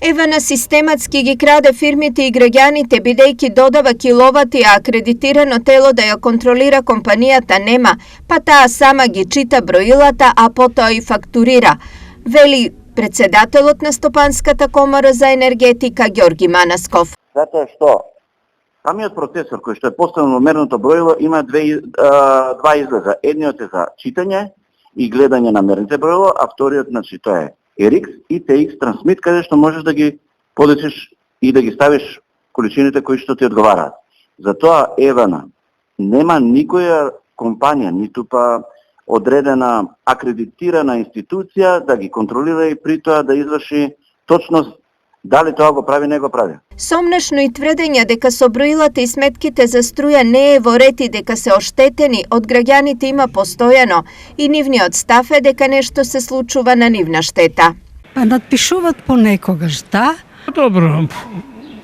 Евана систематски ги краде фирмите и граѓаните бидејќи додава киловати, а акредитирано тело да ја контролира компанијата нема, па таа сама ги чита броилата, а потоа и фактурира, вели председателот на Стопанската комора за енергетика Ѓорги Манасков. Затоа што самиот процесор кој што е поставено мерното броило има два излеза. Едниот е за читање и гледање на мерните броило, а вториот тоа е RX и TX трансмит, каде што можеш да ги подесиш и да ги ставиш количините кои што ти одговараат. Затоа Евана нема никоја компанија, ниту па одредена акредитирана институција да ги контролира и при тоа да изврши точност дали тоа го прави, не го прави. Сомнешно и тврдења дека со броилата и сметките за струја не е во ред и дека се оштетени од граѓаните има постојано и нивниот став е дека нешто се случува на нивна штета. Па надпишуваат понекогаш, да? Добро,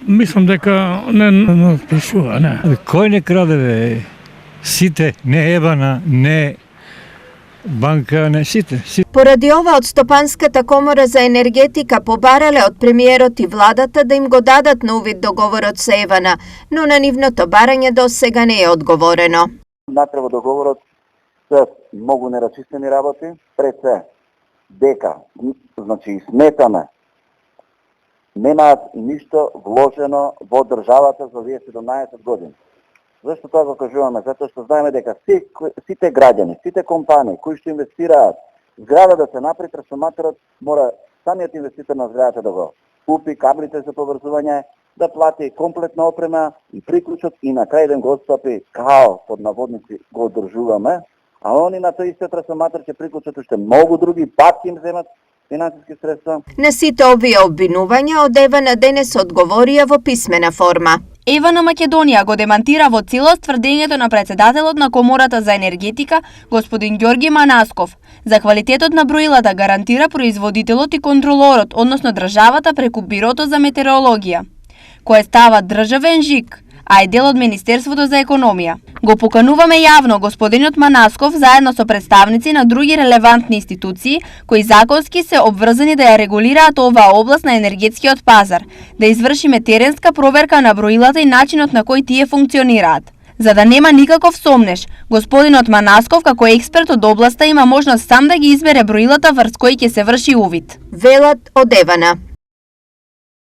мислам дека не надпишува, не. Кој не краде, бе? Сите, не Евана, не банка, не сите. Поради ова од Стопанската комора за енергетика побарале од премиерот и владата да им го дадат на увид договорот со Евана, но на нивното барање до сега не е одговорено. Натреба договорот се многу нерачистени работи, пред се дека, значи сметаме, немаат ништо вложено во државата за овие 17 години. Зашто тоа го кажуваме? Затоа што знаеме дека сите граѓани, сите компании кои што инвестираат зграда да се направи, трансформаторот мора самиот инвеститор на зградата да го купи, каблите за поврзување, да плати комплетна опрема и приклучок и на крај ден го отстапи као под наводници го одржуваме, а они на тој истиот трансформатор ќе приклучат уште многу други, пак им земат финансиски средства. На сите овие обвинувања од Евана денес одговорија во писмена форма. Евана Македонија го демантира во целост тврдењето на председателот на Комората за енергетика, господин Ѓорги Манасков. За квалитетот на броилата гарантира производителот и контролорот, односно државата преку Бирото за метеорологија, кое става државен жик, а е дел од Министерството за економија. Го покануваме јавно господинот Манасков заедно со представници на други релевантни институции кои законски се обврзани да ја регулираат оваа област на енергетскиот пазар, да извршиме теренска проверка на броилата и начинот на кој тие функционираат. За да нема никаков сомнеш, господинот Манасков како експерт од областа има можност сам да ги избере броилата врз кои ќе се врши увид. Велат од Евана.